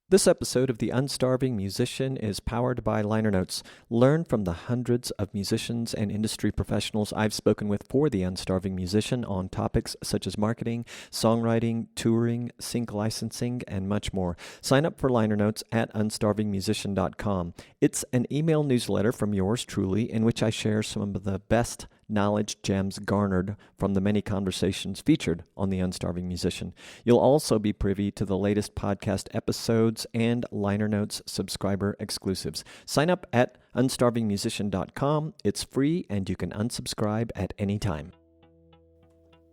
This episode of The Unstarving Musician is powered by liner notes. Learn from the hundreds of musicians and industry professionals I've spoken with for The Unstarving Musician on topics such as marketing, songwriting, touring, sync licensing, and much more. Sign up for liner notes at unstarvingmusician.com. It's an email newsletter from yours truly in which I share some of the best knowledge gems garnered from the many conversations featured on The Unstarving Musician. You'll also be privy to the latest podcast episodes and liner notes subscriber exclusives. Sign up at unstarvingmusician.com. It's free and you can unsubscribe at any time.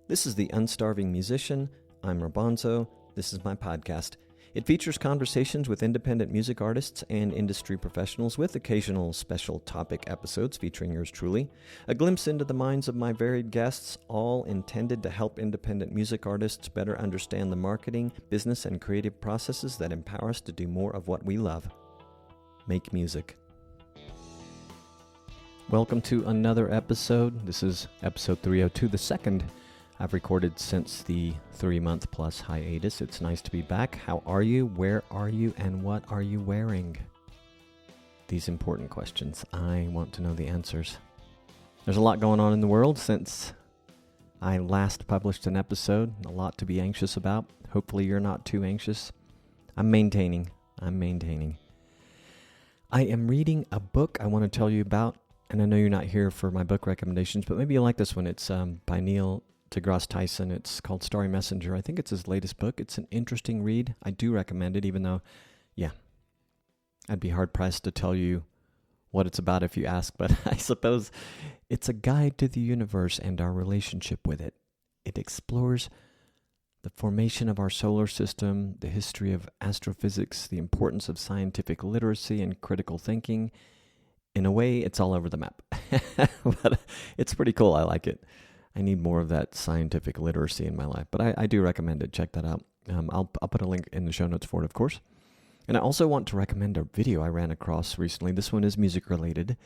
This is The Unstarving Musician. I'm Robonzo. This is my podcast. It features conversations with independent music artists and industry professionals with occasional special topic episodes featuring yours truly. A glimpse into the minds of my varied guests, all intended to help independent music artists better understand the marketing, business, and creative processes that empower us to do more of what we love. Make music. Welcome to another episode. This is episode 302, the second I've recorded since the 3-month plus hiatus. It's nice to be back. How are you? Where are you? And what are you wearing? These important questions. I want to know the answers. There's a lot going on in the world since I last published an episode. A lot to be anxious about. Hopefully you're not too anxious. I'm maintaining. I am reading a book I want to tell you about. And I know you're not here for my book recommendations, but maybe you like this one. It's by Neil deGrasse Tyson. It's called Starry Messenger. I think it's his latest book. It's an interesting read. I do recommend it, even though, I'd be hard-pressed to tell you what it's about if you ask, but I suppose it's a guide to the universe and our relationship with it. It explores the formation of our solar system, the history of astrophysics, the importance of scientific literacy and critical thinking. In a way, it's all over the map, but it's pretty cool. I like it. I need more of that scientific literacy in my life, but I do recommend it. Check that out. I'll put a link in the show notes for it, of course. And I also want to recommend a video I ran across recently. This one is music related.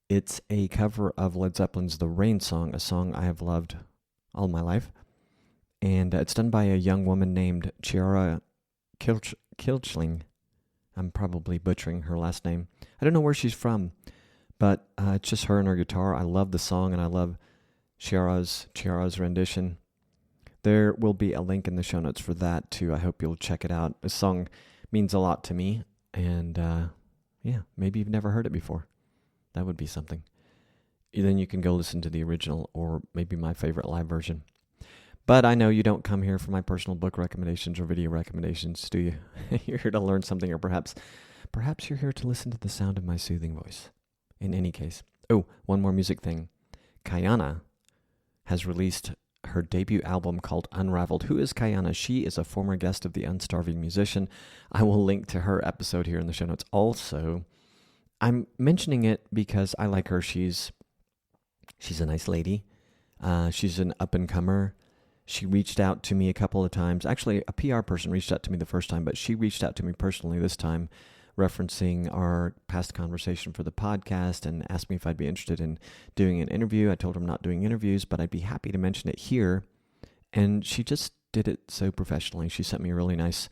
It's a cover of Led Zeppelin's The Rain Song, a song I have loved all my life. And it's done by a young woman named Chiara Kilchling. I'm probably butchering her last name. I don't know where she's from, but it's just her and her guitar. I love the song, and I love Chiara's rendition. There will be a link in the show notes for that too. I hope you'll check it out. This song means a lot to me, and maybe you've never heard it before. That would be something. Then you can go listen to the original or maybe my favorite live version. But I know you don't come here for my personal book recommendations or video recommendations, do you? You're here to learn something, or perhaps you're here to listen to the sound of my soothing voice. In any case. Oh, one more music thing. Kayana has released her debut album called Unraveled. Who is Kayana? She is a former guest of The Unstarving Musician. I will link to her episode here in the show notes. Also, I'm mentioning it because I like her. She's a nice lady. She's an up-and-comer. She reached out to me a couple of times. Actually, a PR person reached out to me the first time, but she reached out to me personally this time, referencing our past conversation for the podcast, and asked me if I'd be interested in doing an interview. I told her I'm not doing interviews, but I'd be happy to mention it here. And she just did it so professionally. She sent me a really nice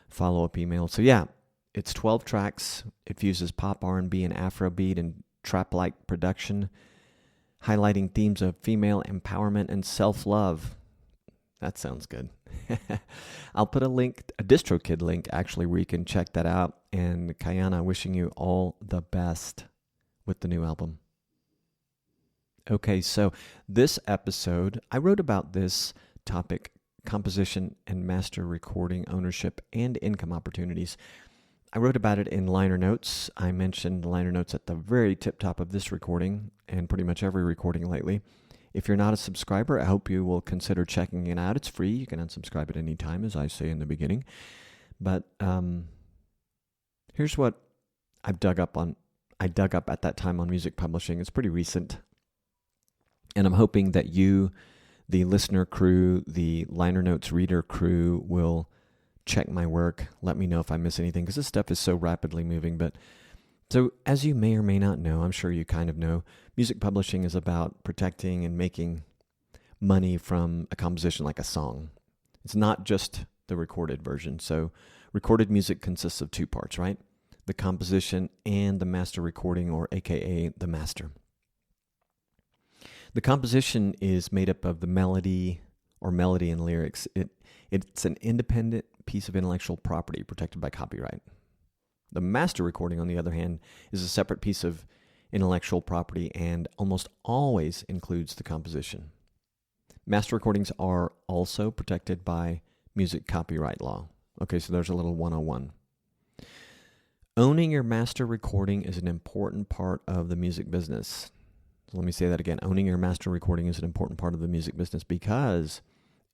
follow-up email. So yeah, it's 12 tracks. It fuses pop, R&B, and Afrobeat and trap-like production, highlighting themes of female empowerment and self-love. That sounds good. I'll put a DistroKid link, actually, where you can check that out. And Kayana, wishing you all the best with the new album. Okay, so this episode, I wrote about this topic, composition and master recording ownership and income opportunities. I wrote about it in liner notes. I mentioned liner notes at the very tip top of this recording and pretty much every recording lately. If you're not a subscriber, I hope you will consider checking it out. It's free. You can unsubscribe at any time, as I say in the beginning. But here's what I dug up at that time on music publishing. It's pretty recent. And I'm hoping that you, the listener crew, the liner notes reader crew, will check my work. Let me know if I miss anything, because this stuff is so rapidly moving. So as you may or may not know, I'm sure you kind of know, music publishing is about protecting and making money from a composition like a song. It's not just the recorded version. So Recorded music consists of two parts, right? The composition and the master recording, or AKA the master. The composition is made up of the melody and lyrics. It's an independent piece of intellectual property protected by copyright. The master recording, on the other hand, is a separate piece of intellectual property and almost always includes the composition. Master recordings are also protected by music copyright law. Okay, so there's a little 101. Owning your master recording is an important part of the music business. So let me say that again. Owning your master recording is an important part of the music business because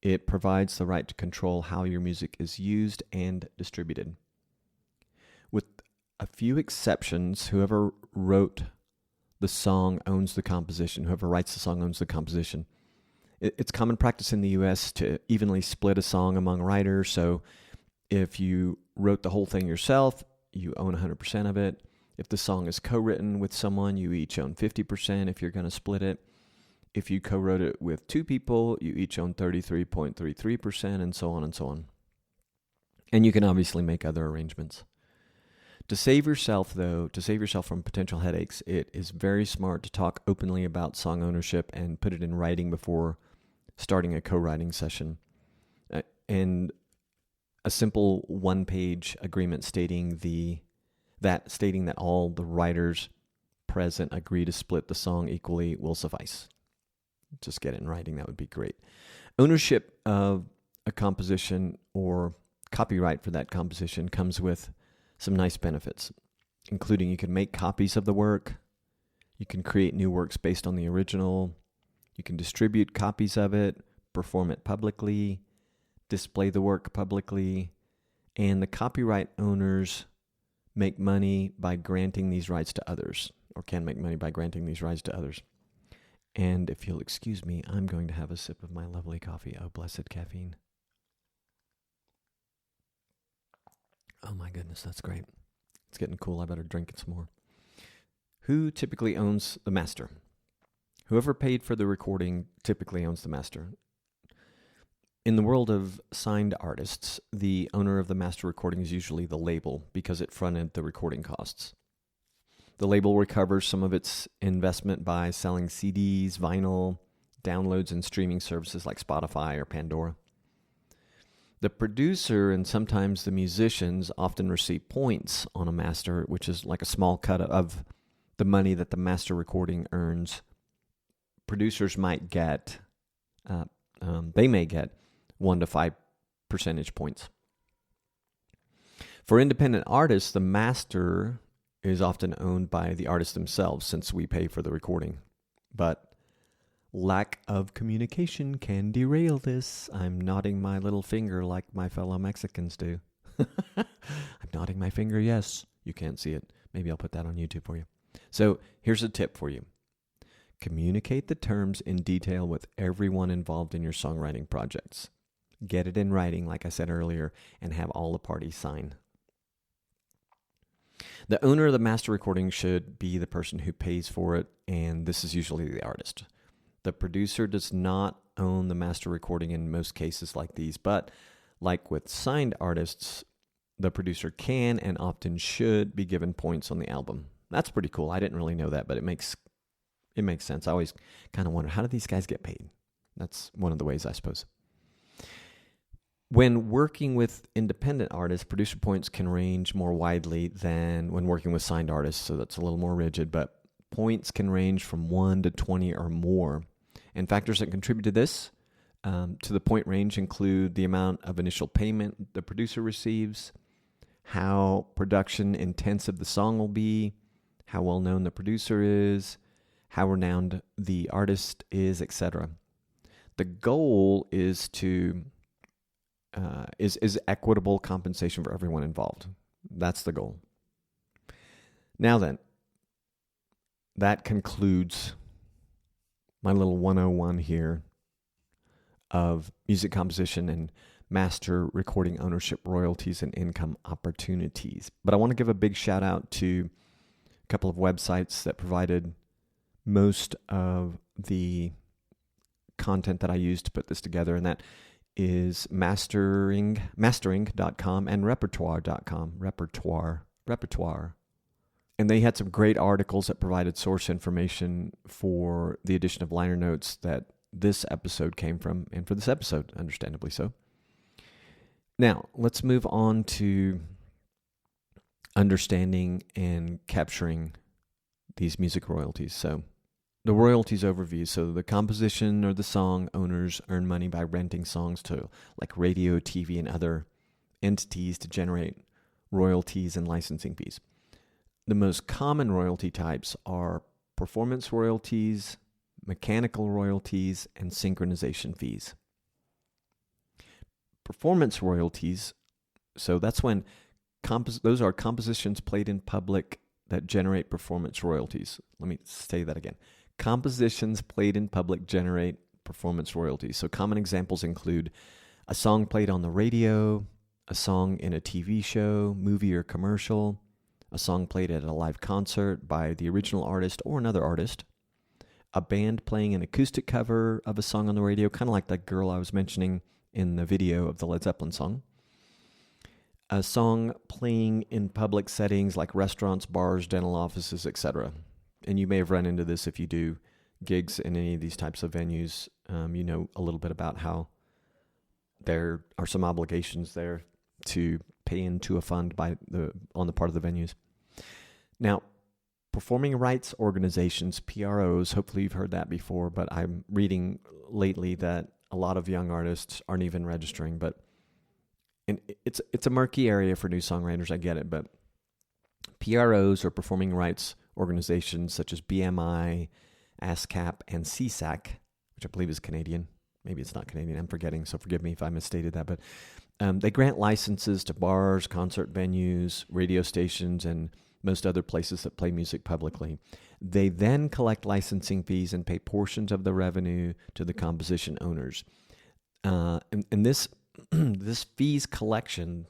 it provides the right to control how your music is used and distributed. With a few exceptions, whoever wrote the song owns the composition. Whoever writes the song owns the composition. It's common practice in the U.S. to evenly split a song among writers. So if you wrote the whole thing yourself, you own 100% of it. If the song is co-written with someone, you each own 50% if you're going to split it. If you co-wrote it with two people, you each own 33.33%, and so on and so on. And you can obviously make other arrangements. To save yourself from potential headaches, it is very smart to talk openly about song ownership and put it in writing before starting a co-writing session. And a simple one-page agreement stating that all the writers present agree to split the song equally will suffice. Just get it in writing. That would be great. Ownership of a composition or copyright for that composition comes with some nice benefits, including you can make copies of the work, you can create new works based on the original, you can distribute copies of it, perform it publicly, display the work publicly, and the copyright owners make money by granting these rights to others, or can make money by granting these rights to others. And if you'll excuse me, I'm going to have a sip of my lovely coffee. Oh, blessed caffeine. Oh my goodness, that's great. It's getting cool. I better drink it some more. Who typically owns the master? Whoever paid for the recording typically owns the master. In the world of signed artists, the owner of the master recording is usually the label because it fronted the recording costs. The label recovers some of its investment by selling CDs, vinyl, downloads, and streaming services like Spotify or Pandora. The producer and sometimes the musicians often receive points on a master, which is like a small cut of the money that the master recording earns. Producers might get, they may get 1 to 5 percentage points. For independent artists, the master is often owned by the artist themselves since we pay for the recording. But lack of communication can derail this. I'm nodding my little finger like my fellow Mexicans do. I'm nodding my finger, yes. You can't see it. Maybe I'll put that on YouTube for you. So here's a tip for you. Communicate the terms in detail with everyone involved in your songwriting projects. Get it in writing, like I said earlier, and have all the parties sign. The owner of the master recording should be the person who pays for it, and this is usually the artist. The producer does not own the master recording in most cases like these, but like with signed artists, the producer can and often should be given points on the album. That's pretty cool. I didn't really know that, but it makes sense. I always kind of wonder, how do these guys get paid? That's one of the ways, I suppose. When working with independent artists, producer points can range more widely than when working with signed artists, so that's a little more rigid, but points can range from 1 to 20 or more. And factors that contribute to this, to the point range, include the amount of initial payment the producer receives, how production intensive the song will be, how well known the producer is, how renowned the artist is, etc. The goal is to is equitable compensation for everyone involved. That's the goal. Now then, that concludes my little 101 here of music composition and master recording ownership, royalties, and income opportunities. But I want to give a big shout out to a couple of websites that provided most of the content that I used to put this together, and that is mastering.com and repertoire.com. Repertoire. And they had some great articles that provided source information for the addition of liner notes that this episode came from, and for this episode, understandably so. Now, let's move on to understanding and capturing these music royalties. So, the royalties overview. So, the composition or the song owners earn money by renting songs to like radio, TV, and other entities to generate royalties and licensing fees. The most common royalty types are performance royalties, mechanical royalties, and synchronization fees. Performance royalties, so that's when those are compositions played in public that generate performance royalties. Let me say that again. Compositions played in public generate performance royalties. So common examples include a song played on the radio, a song in a TV show, movie, or commercial, a song played at a live concert by the original artist or another artist, a band playing an acoustic cover of a song on the radio, kind of like that girl I was mentioning in the video of the Led Zeppelin song, a song playing in public settings like restaurants, bars, dental offices, etc. And you may have run into this if you do gigs in any of these types of venues. You know a little bit about how there are some obligations there to pay into a fund on the part of the venues. Now, performing rights organizations, PROs, hopefully you've heard that before, but I'm reading lately that a lot of young artists aren't even registering, but it's a murky area for new songwriters, I get it, but PROs or performing rights organizations such as BMI, ASCAP, and CSAC, which I believe is Canadian. Maybe it's not Canadian, I'm forgetting, so forgive me if I misstated that, but they grant licenses to bars, concert venues, radio stations, and most other places that play music publicly. They then collect licensing fees and pay portions of the revenue to the composition owners. And this fees collection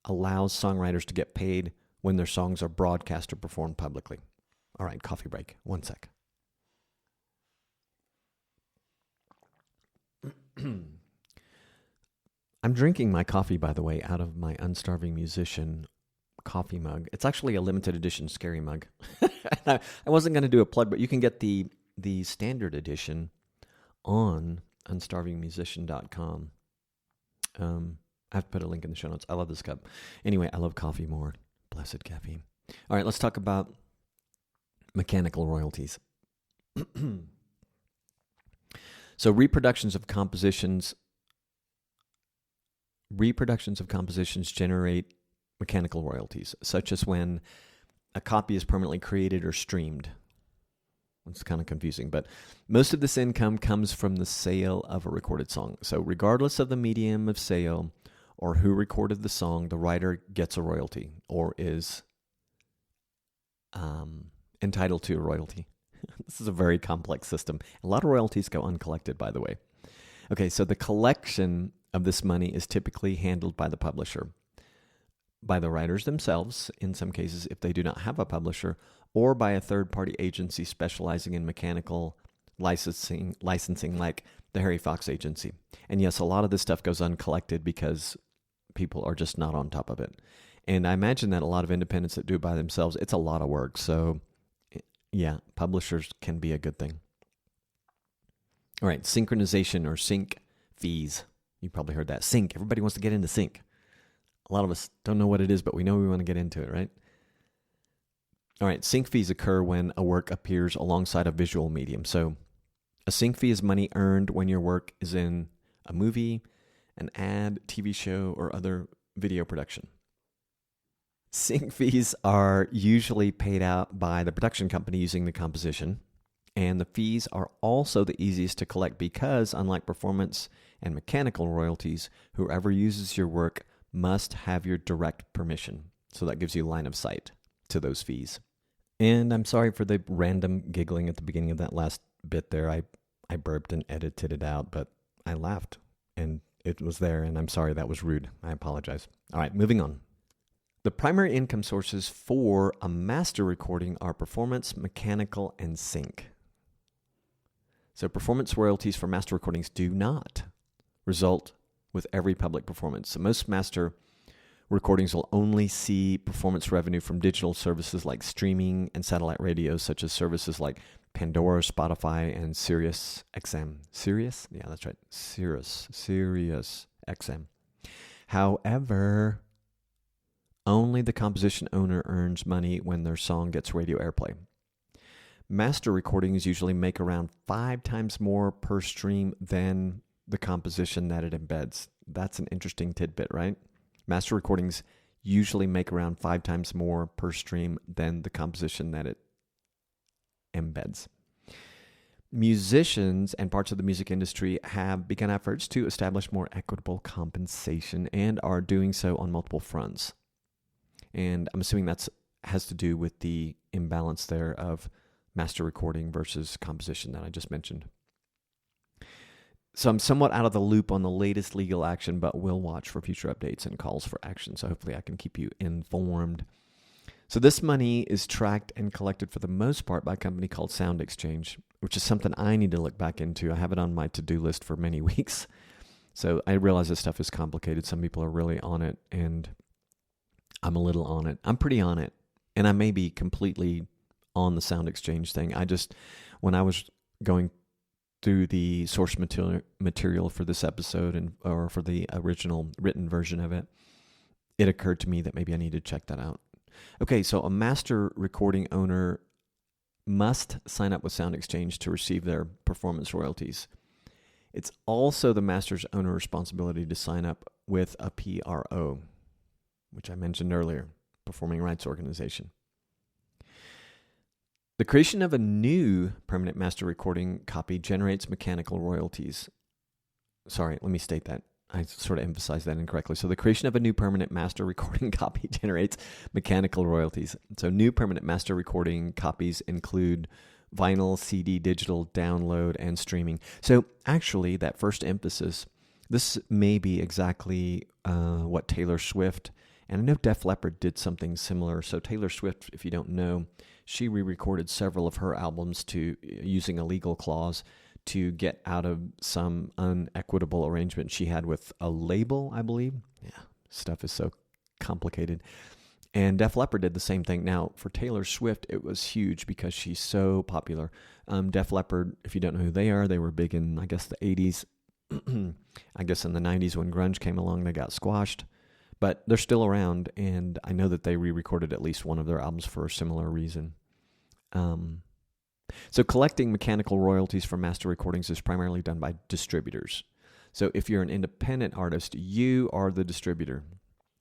allows songwriters to get paid when their songs are broadcast or performed publicly. All right, coffee break. 1 sec. I'm drinking my coffee, by the way, out of my Unstarving Musician coffee mug. It's actually a limited edition scary mug. I wasn't going to do a plug, but you can get the standard edition on unstarvingmusician.com. I have to put a link in the show notes. I love this cup. Anyway, I love coffee more. Blessed caffeine. All right, let's talk about mechanical royalties. So reproductions of compositions generate mechanical royalties, such as when a copy is permanently created or streamed. It's kind of confusing, but most of this income comes from the sale of a recorded song. So regardless of the medium of sale or who recorded the song, the writer gets a royalty or is entitled to a royalty. This is a very complex system. A lot of royalties go uncollected, by the way. Okay, so the collection of this money is typically handled by the publisher, by the writers themselves, in some cases if they do not have a publisher, or by a third-party agency specializing in mechanical licensing like the Harry Fox Agency. And yes, a lot of this stuff goes uncollected because people are just not on top of it. And I imagine that a lot of independents that do it by themselves, it's a lot of work. So yeah, publishers can be a good thing. All right, synchronization or sync fees. You probably heard that. Sync. Everybody wants to get into sync. A lot of us don't know what it is, but we know we want to get into it, right? All right, sync fees occur when a work appears alongside a visual medium. So a sync fee is money earned when your work is in a movie, an ad, TV show, or other video production. Sync fees are usually paid out by the production company using the composition, and the fees are also the easiest to collect because, unlike performance and mechanical royalties, whoever uses your work must have your direct permission. So that gives you line of sight to those fees. And I'm sorry for the random giggling at the beginning of that last bit there. I burped and edited it out, but I laughed, and it was there, and I'm sorry that was rude. I apologize. All right, moving on. The primary income sources for a master recording are performance, mechanical, and sync. So performance royalties for master recordings do not result with every public performance. So most master recordings will only see performance revenue from digital services like streaming and satellite radio, such as services like Pandora, Spotify, and Sirius XM. Sirius? Yeah, that's right. Sirius XM. However, only the composition owner earns money when their song gets radio airplay. Master recordings usually make around 5 times more per stream than the composition that it embeds. That's an interesting tidbit, right? Master recordings usually make around 5 times more per stream than the composition that it embeds. Musicians and parts of the music industry have begun efforts to establish more equitable compensation and are doing so on multiple fronts. And I'm assuming that has to do with the imbalance there of master recording versus composition that I just mentioned. So I'm somewhat out of the loop on the latest legal action, but will watch for future updates and calls for action. So hopefully I can keep you informed. So this money is tracked and collected for the most part by a company called SoundExchange, which is something I need to look back into. I have it on my to-do list for many weeks. So I realize this stuff is complicated. Some people are really on it, and I'm a little on it. I'm pretty on it, and I may be completely on the SoundExchange thing. When I was going through the source material for this episode or for the original written version of it, it occurred to me that maybe I need to check that out. Okay, so a master recording owner must sign up with SoundExchange to receive their performance royalties. It's also the master's owner responsibility to sign up with a PRO, which I mentioned earlier, Performing Rights Organization. The creation of a new permanent master recording copy generates mechanical royalties. Sorry, let me state that. I sort of emphasized that incorrectly. So the creation of a new permanent master recording copy generates mechanical royalties. So new permanent master recording copies include vinyl, CD, digital, download, and streaming. So actually, that first emphasis, this may be exactly what Taylor Swift, and I know Def Leppard did something similar. So Taylor Swift, if you don't know, she re-recorded several of her albums using a legal clause to get out of some unequitable arrangement she had with a label, I believe. Yeah, stuff is so complicated. And Def Leppard did the same thing. Now, for Taylor Swift, it was huge because she's so popular. Def Leppard, if you don't know who they are, they were big in, I guess, the 80s. I guess in the 90s when grunge came along, they got squashed. But they're still around, and I know that they re-recorded at least one of their albums for a similar reason. So collecting mechanical royalties from master recordings is primarily done by distributors. So if you're an independent artist, you are the distributor.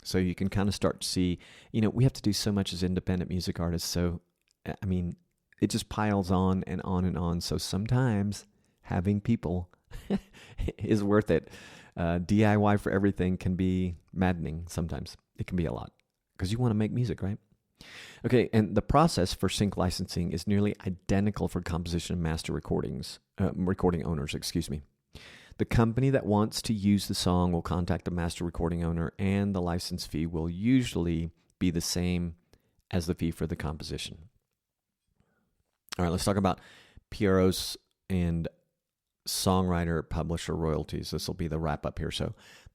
So you can kind of start to see, we have to do so much as independent music artists. So, I mean, it just piles on and on and on. So sometimes having people is worth it. DIY for everything can be maddening sometimes. It can be a lot because you want to make music, right? Okay, and the process for sync licensing is nearly identical for composition and master recording owners, The company that wants to use the song will contact the master recording owner, and the license fee will usually be the same as the fee for the composition. All right, let's talk about PROs and songwriter publisher royalties. This will be the wrap up here. So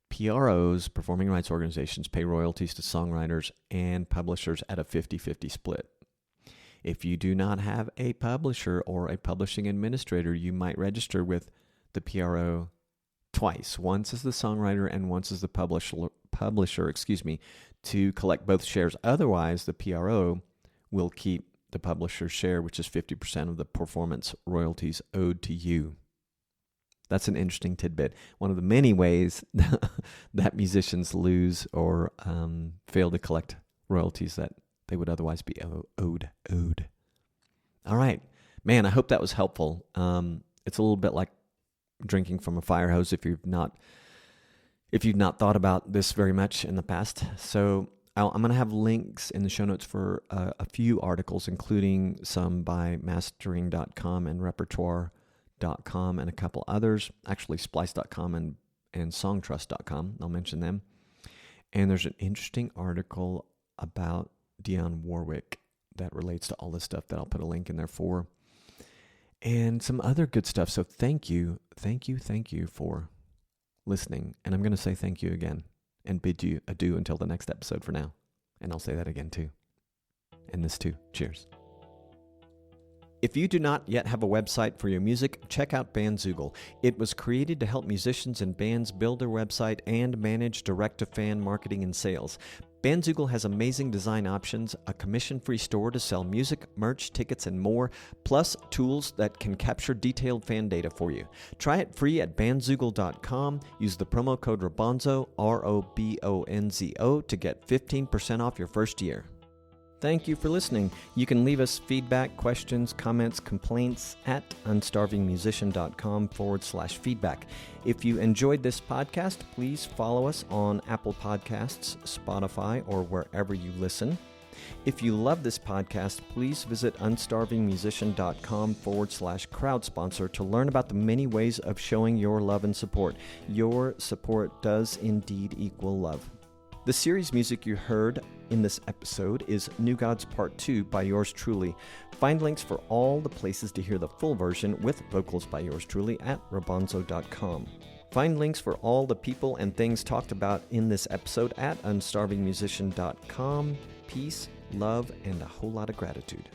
PROs, performing rights organizations, pay royalties to songwriters and publishers at a 50-50 split. If you do not have a publisher or a publishing administrator, you might register with the PRO twice. Once as the songwriter and once as the publisher, to collect both shares. Otherwise, the PRO will keep the publisher's share, which is 50% of the performance royalties owed to you. That's an interesting tidbit. One of the many ways that musicians lose or fail to collect royalties that they would otherwise be owed. All right. Man, I hope that was helpful. It's a little bit like drinking from a fire hose if you've not thought about this very much in the past. So I'm going to have links in the show notes for a few articles, including some by mastering.com and repertoire.com and a couple others, actually splice.com and songtrust.com. I'll mention them. And there's an interesting article about Dionne Warwick that relates to all this stuff that I'll put a link in there for. And some other good stuff. So thank you for listening. And I'm going to say thank you again and bid you adieu until the next episode for now. And I'll say that again too. And this too. Cheers. If you do not yet have a website for your music, check out Bandzoogle. It was created to help musicians and bands build their website and manage direct-to-fan marketing and sales. Bandzoogle has amazing design options, a commission-free store to sell music, merch, tickets, and more, plus tools that can capture detailed fan data for you. Try it free at bandzoogle.com. Use the promo code ROBONZO, ROBONZO, to get 15% off your first year. Thank you for listening. You can leave us feedback, questions, comments, complaints at unstarvingmusician.com/feedback. If you enjoyed this podcast, please follow us on Apple Podcasts, Spotify, or wherever you listen. If you love this podcast, please visit unstarvingmusician.com/crowdsponsor to learn about the many ways of showing your love and support. Your support does indeed equal love. The series music you heard in this episode is New Gods Part 2 by yours truly. Find links for all the places to hear the full version with vocals by yours truly at robonzo.com. Find links for all the people and things talked about in this episode at unstarvingmusician.com. Peace, love, and a whole lot of gratitude.